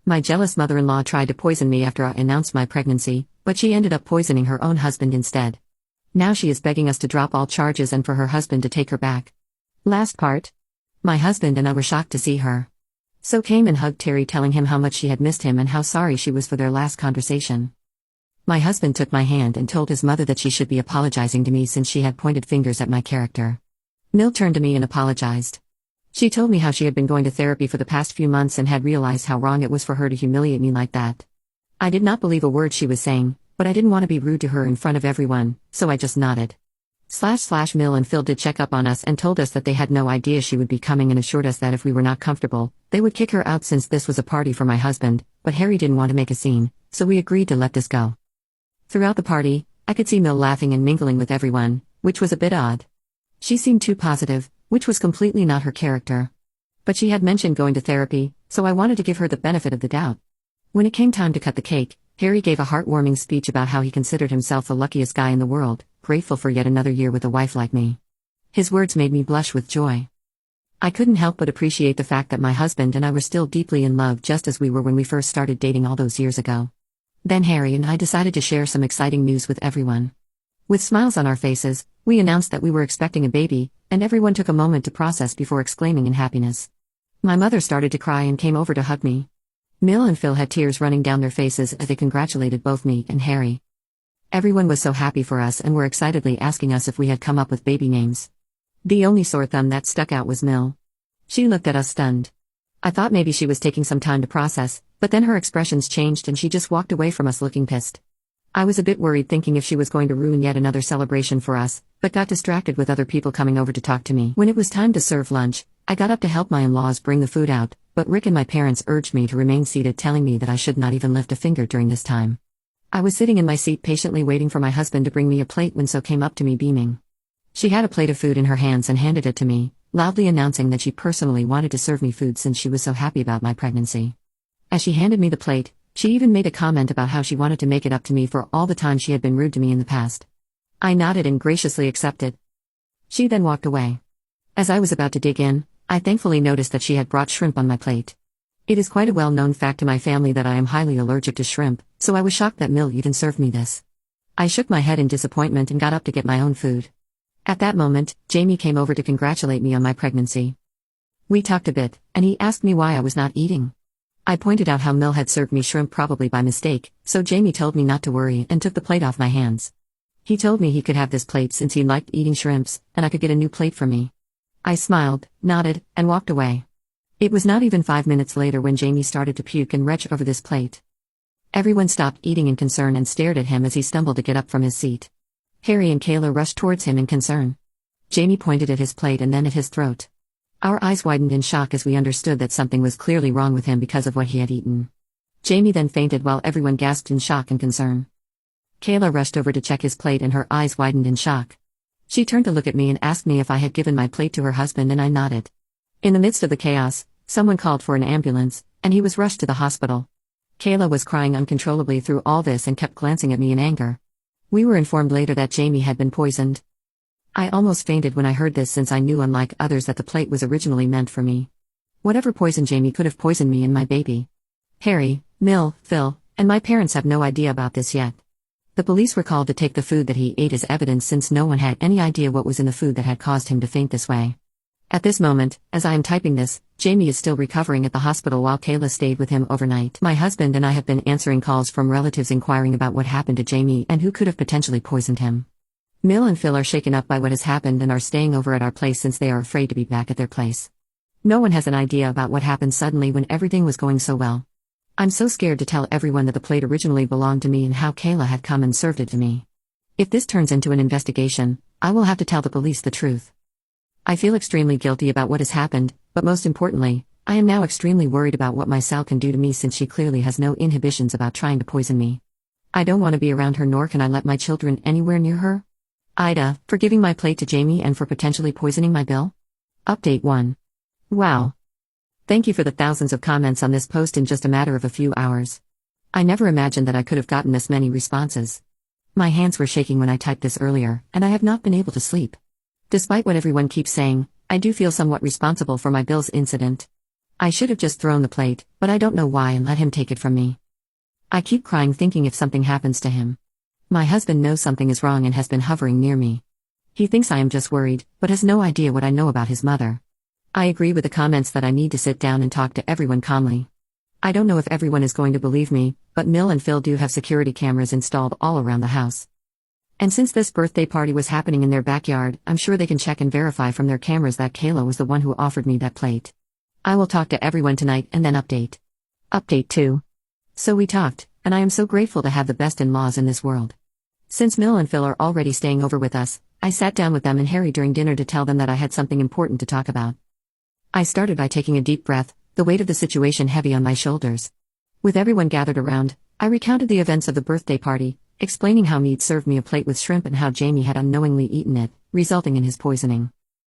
My jealous mother-in-law tried to poison me after I announced my pregnancy, but she ended up poisoning her own husband instead. Now she is begging us to drop all charges and for her husband to take her back. Last part. My husband and I were shocked to see her. So came and hugged Terry, telling him how much she had missed him and how sorry she was for their last conversation. My husband took my hand and told his mother that she should be apologizing to me since she had pointed fingers at my character. Mill turned to me and apologized. She told me how she had been going to therapy for the past few months and had realized how wrong it was for her to humiliate me like that. I did not believe a word she was saying, but I didn't want to be rude to her in front of everyone, so I just nodded. Mill and Phil did check up on us and told us that they had no idea she would be coming and assured us that if we were not comfortable, they would kick her out since this was a party for my husband, but Harry didn't want to make a scene, so we agreed to let this go. Throughout the party, I could see Mill laughing and mingling with everyone, which was a bit odd. She seemed too positive, which was completely not her character. But she had mentioned going to therapy, so I wanted to give her the benefit of the doubt. When it came time to cut the cake, Harry gave a heartwarming speech about how he considered himself the luckiest guy in the world, grateful for yet another year with a wife like me. His words made me blush with joy. I couldn't help but appreciate the fact that my husband and I were still deeply in love just as we were when we first started dating all those years ago. Then Harry and I decided to share some exciting news with everyone. With smiles on our faces, we announced that we were expecting a baby, and everyone took a moment to process before exclaiming in happiness. My mother started to cry and came over to hug me. Mill and Phil had tears running down their faces as they congratulated both me and Harry. Everyone was so happy for us and were excitedly asking us if we had come up with baby names. The only sore thumb that stuck out was Mill. She looked at us stunned. I thought maybe she was taking some time to process, but then her expressions changed and she just walked away from us looking pissed. I was a bit worried, thinking if she was going to ruin yet another celebration for us, but got distracted with other people coming over to talk to me. When it was time to serve lunch, I got up to help my in-laws bring the food out, but Rick and my parents urged me to remain seated, telling me that I should not even lift a finger during this time. I was sitting in my seat patiently waiting for my husband to bring me a plate when So came up to me beaming. She had a plate of food in her hands and handed it to me, loudly announcing that she personally wanted to serve me food since she was so happy about my pregnancy. As she handed me the plate, she even made a comment about how she wanted to make it up to me for all the time she had been rude to me in the past. I nodded and graciously accepted. She then walked away. As I was about to dig in, I thankfully noticed that she had brought shrimp on my plate. It is quite a well-known fact to my family that I am highly allergic to shrimp, so I was shocked that Mill even served me this. I shook my head in disappointment and got up to get my own food. At that moment, Jamie came over to congratulate me on my pregnancy. We talked a bit, and he asked me why I was not eating. I pointed out how Mill had served me shrimp probably by mistake, so Jamie told me not to worry and took the plate off my hands. He told me he could have this plate since he liked eating shrimps, and I could get a new plate for me. I smiled, nodded, and walked away. It was not even 5 minutes later when Jamie started to puke and retch over this plate. Everyone stopped eating in concern and stared at him as he stumbled to get up from his seat. Harry and Kayla rushed towards him in concern. Jamie pointed at his plate and then at his throat. Our eyes widened in shock as we understood that something was clearly wrong with him because of what he had eaten. Jamie then fainted while everyone gasped in shock and concern. Kayla rushed over to check his plate and her eyes widened in shock. She turned to look at me and asked me if I had given my plate to her husband, and I nodded. In the midst of the chaos, someone called for an ambulance, and he was rushed to the hospital. Kayla was crying uncontrollably through all this and kept glancing at me in anger. We were informed later that Jamie had been poisoned. I almost fainted when I heard this since I knew, unlike others, that the plate was originally meant for me. Whatever poisoned Jamie could have poisoned me and my baby. Harry, Mill, Phil, and my parents have no idea about this yet. The police were called to take the food that he ate as evidence since no one had any idea what was in the food that had caused him to faint this way. At this moment, as I am typing this, Jamie is still recovering at the hospital while Kayla stayed with him overnight. My husband and I have been answering calls from relatives inquiring about what happened to Jamie and who could have potentially poisoned him. Mill and Phil are shaken up by what has happened and are staying over at our place since they are afraid to be back at their place. No one has an idea about what happened suddenly when everything was going so well. I'm so scared to tell everyone that the plate originally belonged to me and how Kayla had come and served it to me. If this turns into an investigation, I will have to tell the police the truth. I feel extremely guilty about what has happened, but most importantly, I am now extremely worried about what my Sal can do to me since she clearly has no inhibitions about trying to poison me. I don't want to be around her, nor can I let my children anywhere near her. Ida, for giving my plate to Jamie and for potentially poisoning my Bill? Update 1. Wow. Thank you for the thousands of comments on this post in just a matter of a few hours. I never imagined that I could have gotten this many responses. My hands were shaking when I typed this earlier, and I have not been able to sleep. Despite what everyone keeps saying, I do feel somewhat responsible for my Bill's incident. I should have just thrown the plate, but I don't know why and let him take it from me. I keep crying thinking if something happens to him. My husband knows something is wrong and has been hovering near me. He thinks I am just worried, but has no idea what I know about his mother. I agree with the comments that I need to sit down and talk to everyone calmly. I don't know if everyone is going to believe me, but Mill and Phil do have security cameras installed all around the house. And since this birthday party was happening in their backyard, I'm sure they can check and verify from their cameras that Kayla was the one who offered me that plate. I will talk to everyone tonight and then update. Update 2. So we talked, and I am so grateful to have the best in-laws in this world. Since Mill and Phil are already staying over with us, I sat down with them and Harry during dinner to tell them that I had something important to talk about. I started by taking a deep breath, the weight of the situation heavy on my shoulders. With everyone gathered around, I recounted the events of the birthday party, explaining how Mead served me a plate with shrimp and how Jamie had unknowingly eaten it, resulting in his poisoning.